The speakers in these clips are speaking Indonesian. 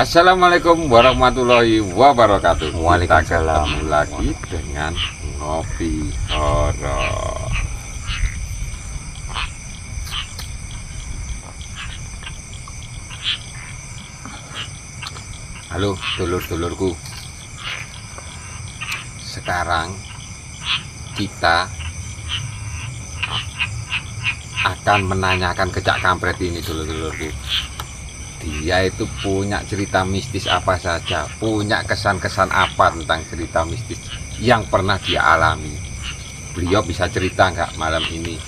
Assalamualaikum warahmatullahi wabarakatuh. Waalaikumsalam. Kita ketemu lagi dengan ngopi horor. Halo dulur-dulurku. Sekarang kita akan menanyakan ke Cak Kampret ini, dulur-dulurku. Dia itu punya cerita mistis apa saja, punya kesan-kesan apa tentang cerita mistis yang pernah dia alami. Beliau bisa cerita nggak malam ini?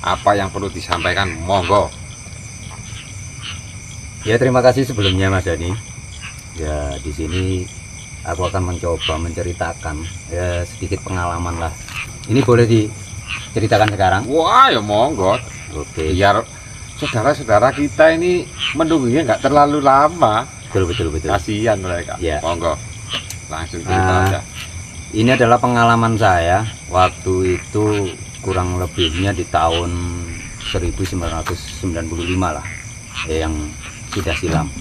Apa yang perlu disampaikan? Monggo. Ya, terima kasih sebelumnya Mas Dani. Ya, di sini aku akan mencoba menceritakan sedikit pengalaman lah. Ini boleh diceritakan sekarang? Wah, ya monggo. Oke. Biar saudara-saudara kita ini menunggunya nggak terlalu lama. Betul. Kasihan mereka. Ya. Monggo. Langsung cerita aja. Ini adalah pengalaman saya waktu itu, kurang lebihnya di tahun 1995 lah, yang sudah silam.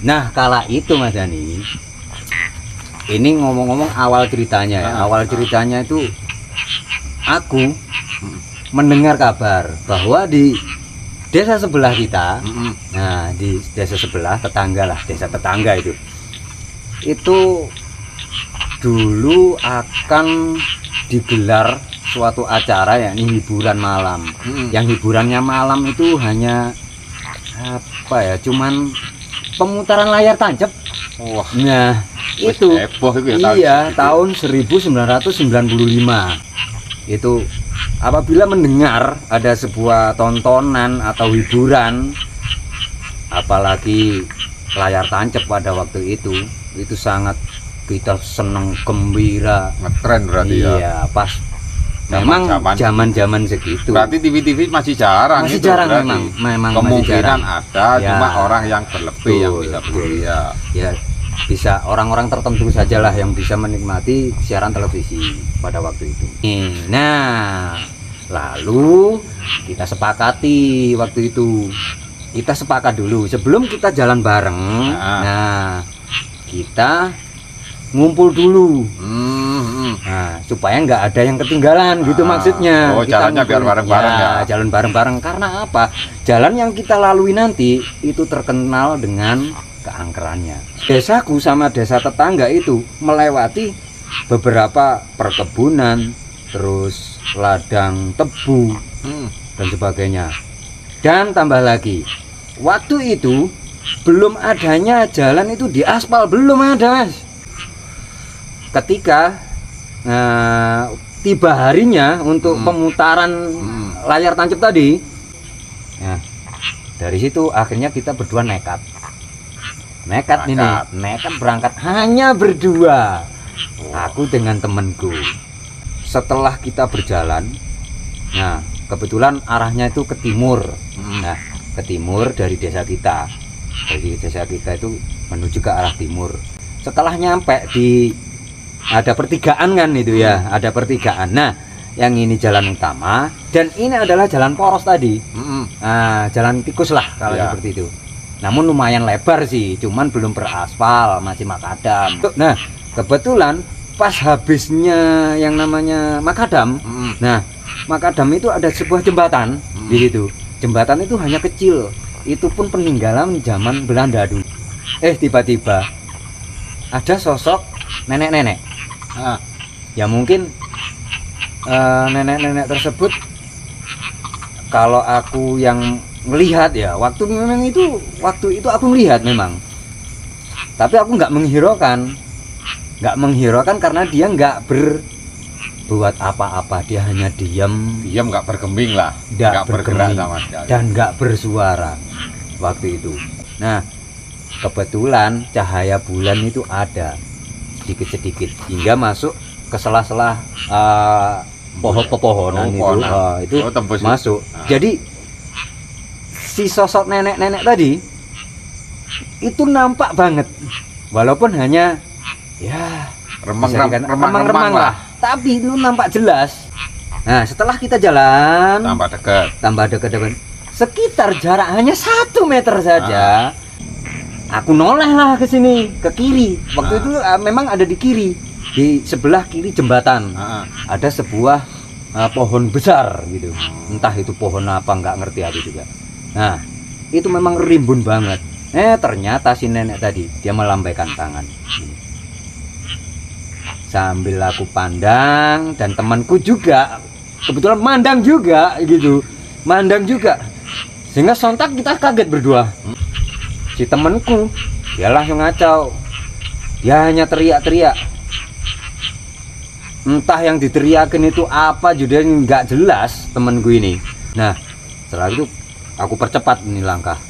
Nah, kala itu Mas Dani, ini ngomong-ngomong awal ceritanya ya. Awal ceritanya itu aku mendengar kabar bahwa di desa sebelah kita, nah di desa sebelah tetangga lah, desa tetangga itu dulu akan digelar suatu acara yakni hiburan malam. Yang hiburannya malam itu hanya apa ya, cuman pemutaran layar tancap. Wah, Nah itu heboh itu ya, iya, tahun 1995 itu. Apabila mendengar ada sebuah tontonan atau hiburan, apalagi layar tancap pada waktu itu sangat kita senang, gembira, ngetren berarti ya. iya, pas memang zaman-zaman segitu. Berarti TV-TV masih jarang. Masih itu jarang, berarti. memang masih Kemungkinan jarang. ada, Ya. cuma orang yang berlebih yang bisa beli ya. Ya, bisa orang-orang tertentu sajalah yang bisa menikmati siaran televisi pada waktu itu. Nah, lalu kita sepakati waktu itu. Kita sepakat dulu sebelum kita jalan bareng. Nah, kita ngumpul dulu. Nah, supaya nggak ada yang ketinggalan gitu maksudnya. Oh, Kita jalannya biar ngumpul. bareng-bareng ya. Jalan bareng-bareng karena apa? Jalan yang kita lalui nanti itu terkenal dengan keangkerannya. Desaku sama desa tetangga itu melewati beberapa perkebunan, terus ladang tebu dan sebagainya. Dan tambah lagi, waktu itu belum adanya jalan itu di aspal, belum ada, Mas. Ketika tiba harinya untuk pemutaran layar tancap tadi, nah, dari situ akhirnya kita berdua nekat berangkat hanya berdua, aku dengan temanku. Setelah kita berjalan, nah kebetulan arahnya itu ke timur. Nah, ke timur dari desa kita. Dari desa kita itu menuju ke arah timur. Setelah nyampe di ada pertigaan kan itu ya, ada pertigaan. Nah, yang ini jalan utama dan ini adalah jalan poros tadi. Nah, jalan tikus lah kalau seperti itu. Namun lumayan lebar sih, cuman belum beraspal, masih makadam. Nah, kebetulan pas habisnya yang namanya makadam, nah makadam itu ada sebuah jembatan di situ. Jembatan itu hanya kecil, itu pun peninggalan zaman Belanda dulu. Tiba-tiba ada sosok nenek-nenek. Ya mungkin nenek-nenek tersebut, kalau aku yang melihat ya, waktu itu aku melihat memang, tapi aku nggak menghiraukan karena dia nggak berbuat apa-apa, dia hanya diam nggak bergeming lah, nggak bergerak bergeming, sama sekali dan nggak bersuara waktu itu. Nah, kebetulan cahaya bulan itu ada sedikit-sedikit hingga masuk ke sela-sela pepohonan itu masuk. Jadi si sosok nenek-nenek tadi itu nampak banget, walaupun hanya ya remang-remang lah, tapi itu nampak jelas. Nah, setelah kita jalan tambah dekat, sekitar jarak hanya 1 meter saja, Aku noleh lah ke sini, ke kiri. Waktu itu memang ada di kiri, di sebelah kiri jembatan. Ada sebuah pohon besar gitu. Entah itu pohon apa, nggak ngerti aku juga. Nah, itu memang rimbun banget. Ternyata si nenek tadi dia melambaikan tangan. Sambil aku pandang, dan temanku juga kebetulan mandang juga gitu. Mandang juga. Sehingga sontak kita kaget berdua. Si temanku dia langsung ngacau, dia hanya teriak-teriak, entah yang diteriakin itu apa juga nggak jelas temanku ini. Nah setelah itu aku percepat ini langkah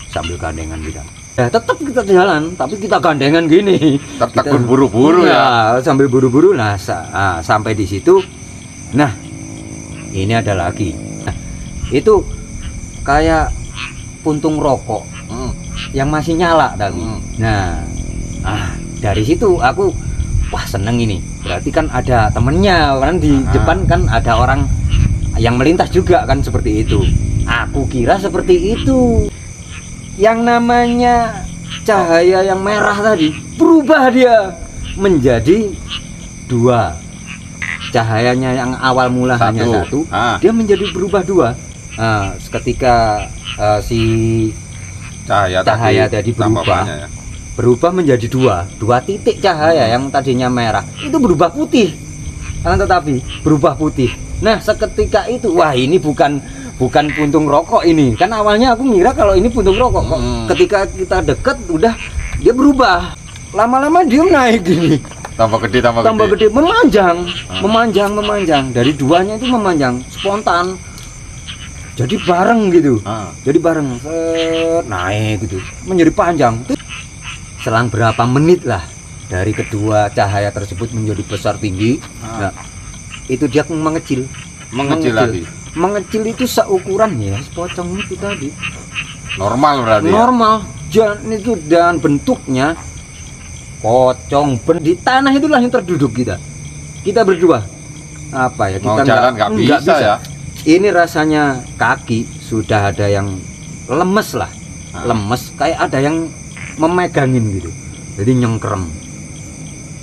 sambil gandengan kita. Ya tetap kita jalan tapi kita gandengan gini, Tetap berburu-buru ya. sambil buru-buru. Nah sampai di situ, nah ini ada lagi. Nah, itu kayak puntung rokok yang masih nyala tadi. Nah, dari situ aku wah seneng ini. Berarti kan ada temennya kan di depan, kan ada orang yang melintas juga kan seperti itu. Aku kira seperti itu. Yang namanya cahaya yang merah tadi berubah dia menjadi dua. Cahayanya yang awal mula hanya satu, dia menjadi berubah dua. Ketika si cahaya tadi berubah menjadi dua titik cahaya yang tadinya merah itu berubah putih, tetapi berubah putih. Nah seketika itu wah ini bukan puntung rokok ini, kan awalnya aku ngira kalau ini puntung rokok. Kok ketika kita deket udah dia berubah, lama-lama dia naik gini, tambah gede, memanjang dari duanya itu memanjang spontan. Jadi bareng gitu, jadi bareng naik gitu, menjadi panjang. Selang berapa menit lah dari kedua cahaya tersebut menjadi besar tinggi. Nah, itu dia mengecil lagi. Mengecil itu seukuran ya pocong itu tadi. Normal berarti. Normal, itu dan bentuknya pocong di tanah itulah yang terduduk kita berdua. Apa ya, kita mau jalan nggak bisa ya. Ini rasanya kaki sudah ada yang lemes lah, lemes kayak ada yang memegangin gitu. Jadi nyengkrem.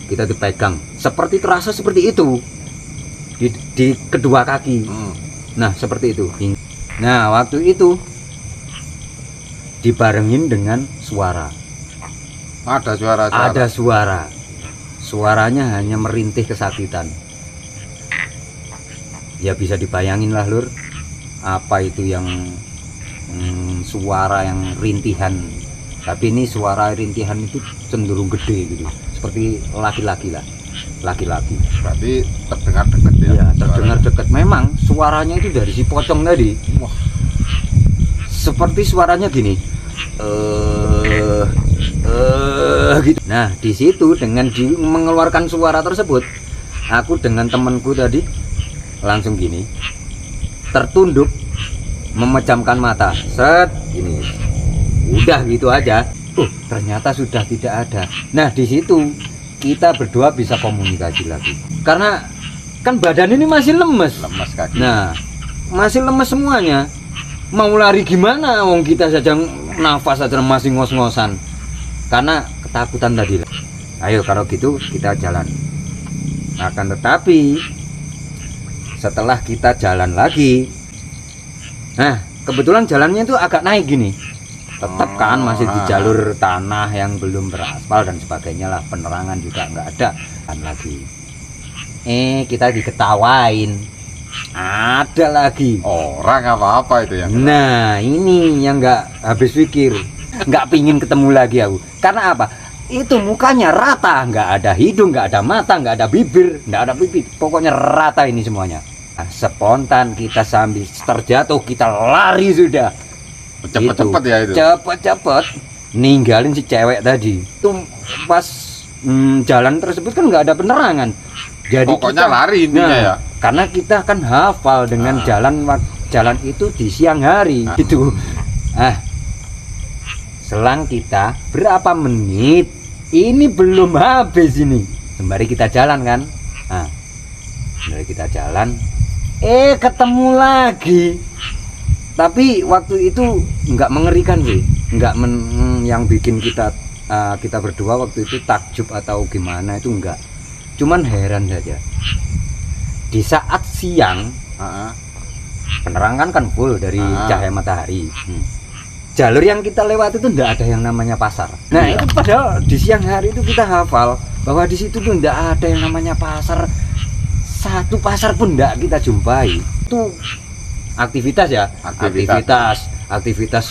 Kita dipegang, seperti terasa seperti itu di kedua kaki. Nah seperti itu. Nah waktu itu dibarengin dengan suara. Ada suara. Ada suara. Suaranya hanya merintih kesakitan. Ya bisa dibayangin lah lur, apa itu yang suara yang rintihan. Tapi ini suara rintihan itu cenderung gede gitu, seperti laki-laki lah, laki-laki. Berarti terdengar dekat ya? Iya, terdengar dekat. Memang suaranya itu dari si pocong tadi. Wah, seperti suaranya gini, gitu. Nah di situ dengan mengeluarkan suara tersebut, aku dengan temanku tadi langsung gini, tertunduk, memejamkan mata, set gini, udah gitu aja. Ternyata sudah tidak ada. Nah di situ kita berdua bisa komunikasi lagi, karena kan badan ini masih lemes kaki. Nah masih lemes semuanya, mau lari gimana wong kita saja nafas saja masih ngos-ngosan karena ketakutan tadi. Ayo kalau gitu kita jalan. Akan tetapi setelah kita jalan lagi, nah kebetulan jalannya itu agak naik gini, tetap kan masih di jalur tanah yang belum beraspal dan sebagainya lah, penerangan juga nggak ada kan lagi. Kita diketawain, ada lagi orang apa itu ya. Nah ini yang nggak habis pikir, nggak pingin ketemu lagi aku. Karena apa? Itu mukanya rata, nggak ada hidung, nggak ada mata, nggak ada bibir, nggak ada pipi, pokoknya rata ini semuanya. Nah, spontan kita sambil terjatuh kita lari sudah. Cepet-cepet ya itu. Cepet-cepet ninggalin si cewek tadi. Itu pas jalan tersebut kan nggak ada penerangan. Jadi pokoknya kita, lari intinya ya. Karena kita kan hafal dengan jalan itu di siang hari gitu. Selang kita berapa menit, ini belum habis ini. Sembari kita jalan kan. Sembari kita jalan, ketemu lagi. Tapi waktu itu nggak mengerikan sih. yang bikin kita berdua waktu itu takjub atau gimana itu enggak, cuman heran saja di saat siang. Penerangan kan full dari cahaya matahari. Jalur yang kita lewati itu enggak ada yang namanya pasar. Nah itu padahal di siang hari itu kita hafal bahwa di situ tuh enggak ada yang namanya pasar, satu pasar pun enggak kita jumpai. Itu aktivitas ya, aktivitas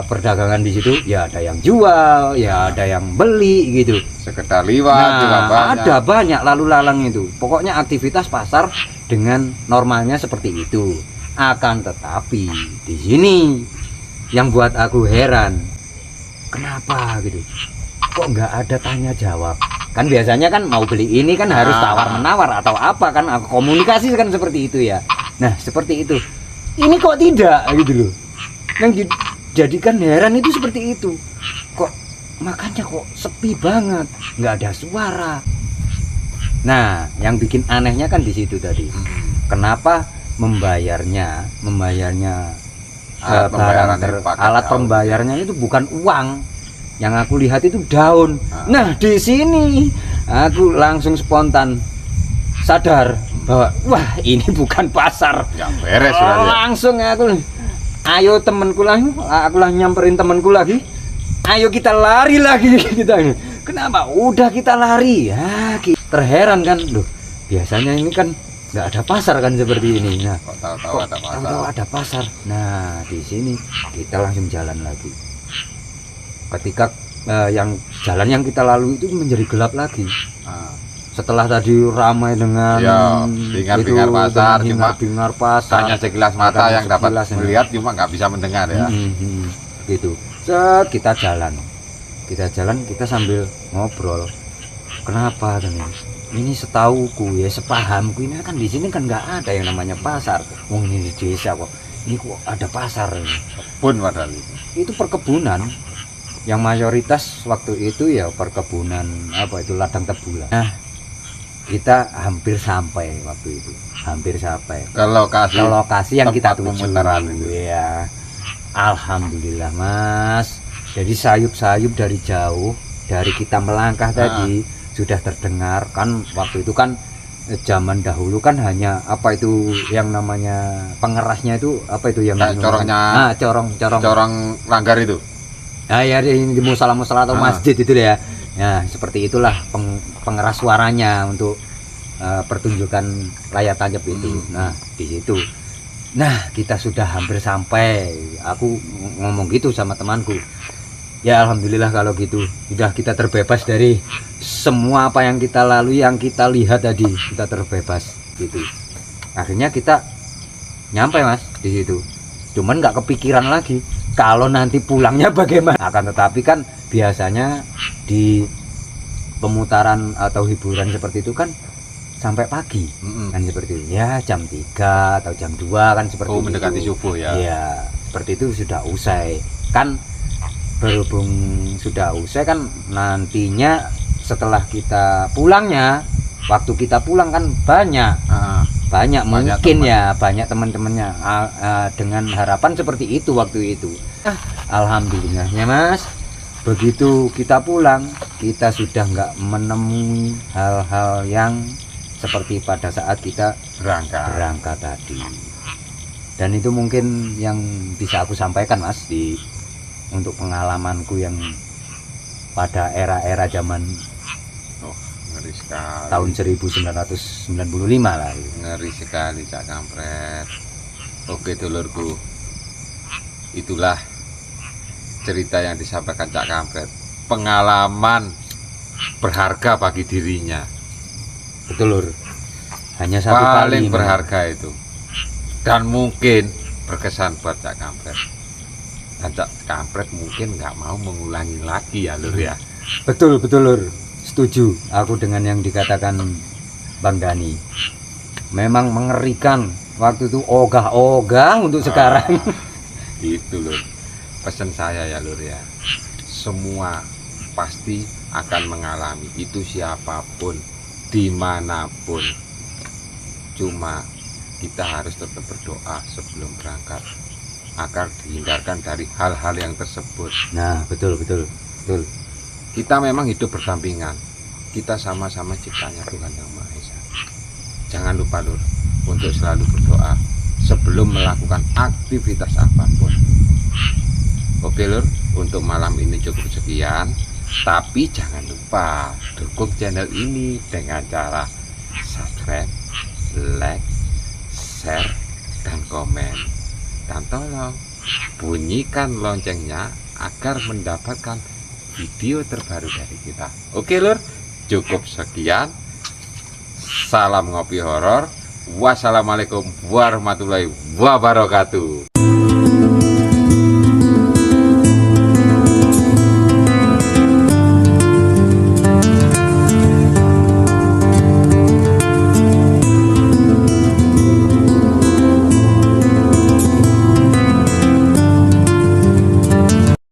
perdagangan di situ. Ya ada yang jual, ya ada yang beli gitu. Sekedar liwat juga Nah, banyak. ada banyak lalu lalang itu. Pokoknya aktivitas pasar dengan normalnya seperti itu. Akan tetapi di sini yang buat aku heran, kenapa gitu? Kok nggak ada tanya jawab? Kan biasanya kan mau beli ini kan harus tawar menawar atau apa kan? Aku komunikasi kan seperti itu ya. Nah seperti itu. Ini kok tidak gitu loh. Yang dijadikan heran itu seperti itu. Kok makanya kok sepi banget, nggak ada suara. Nah, yang bikin anehnya kan di situ tadi. Kenapa membayarnya alat pembayarannya itu bukan uang. Yang aku lihat itu daun. Nah, di sini aku langsung spontan sadar bahwa wah ini bukan pasar. Ya beres sudah ya. Langsung ayo temanku lagi, aku lah nyamperin temanku lagi. Ayo kita lari lagi kita. Kenapa? Udah kita lari. Ya, terheran kan, loh. Biasanya ini kan nggak ada pasar kan seperti ini. Nah, Kok tahu-tahu ada pasar. tahu-tahu ada pasar. Nah, di sini kita langsung jalan lagi. Ketika yang jalan yang kita lalui itu menjadi gelap lagi. Setelah tadi ramai dengan Ya, bingar-bingar pasar, cuma bingar pasar. hanya sekilas mata Hanya yang dapat sekilas, ya. melihat, cuma nggak bisa mendengar ya. Gitu. Kita jalan, kita sambil ngobrol. Kenapa ini? Ini setauku ya, sepahamku ini kan di sini kan nggak ada yang namanya pasar. Wong ini di desa kok. Ini kok ada pasar ini. Pun padahal Itu perkebunan. Yang mayoritas waktu itu ya perkebunan apa itu ladang tebu lah. Nah, kita hampir sampai waktu itu. Hampir sampai ke lokasi yang kita tempat tuju. pemutaran itu. Ya. Alhamdulillah Mas. Jadi sayup-sayup dari jauh, dari kita melangkah tadi sudah terdengar kan. Waktu itu kan zaman dahulu kan hanya apa itu yang namanya pengerasnya itu apa itu yang corongnya. Corong langgar itu. Nah ya di musala-musala atau masjid itu ya. Ya seperti itulah pengeras suaranya untuk pertunjukan layar tancap itu. Nah di situ. Nah kita sudah hampir sampai. Aku ngomong gitu sama temanku. Ya alhamdulillah kalau gitu. Sudah kita terbebas dari semua apa yang kita lalui, yang kita lihat tadi. Kita terbebas gitu. Akhirnya kita nyampe Mas di situ. Cuman nggak kepikiran lagi kalau nanti pulangnya bagaimana. Akan tetapi kan biasanya di pemutaran atau hiburan seperti itu kan sampai pagi. Kan seperti itu. Ya jam 3 atau jam 2 kan seperti itu. Mendekati subuh ya. Iya, seperti itu sudah usai. Kan berhubung sudah usai kan nantinya setelah kita pulangnya, waktu kita pulang kan banyak mungkin teman. ya banyak teman-temannya dengan harapan seperti itu waktu itu. Alhamdulillahnya Mas, begitu kita pulang kita sudah nggak menemui hal-hal yang seperti pada saat kita berangkat tadi. Dan itu mungkin yang bisa aku sampaikan Mas untuk pengalamanku yang pada era-era zaman Ngeri sekali. tahun 1995 lah. Ngeri sekali Cak Kampret. Oke dulurku, itulah cerita yang disampaikan Cak Kampret. Pengalaman berharga bagi dirinya. Betul Lur. Hanya satu Paling kali berharga itu. Dan mungkin berkesan buat Cak Kampret. Dan Cak Kampret mungkin nggak mau mengulangi lagi ya Lur ya. Betul Lur. Setuju aku dengan yang dikatakan Bang Dani. Memang mengerikan waktu itu, ogah-ogah untuk sekarang. Itu Lur. Pesan saya ya Lur ya. Semua pasti akan mengalami itu, siapapun, dimanapun. Cuma kita harus tetap berdoa sebelum berangkat. agar dihindarkan dari hal-hal yang tersebut. Nah, betul. Kita memang hidup berdampingan. Kita sama-sama ciptanya Tuhan Yang Maha Esa. Jangan lupa Lur, untuk selalu berdoa sebelum melakukan aktivitas apapun. Oke Lur, untuk malam ini cukup sekian. Tapi jangan lupa dukung channel ini dengan cara subscribe, like, share, dan komen. Dan tolong bunyikan loncengnya agar mendapatkan video terbaru dari kita. Oke Lur, cukup sekian. Salam ngopi horor. Wassalamualaikum warahmatullahi wabarakatuh.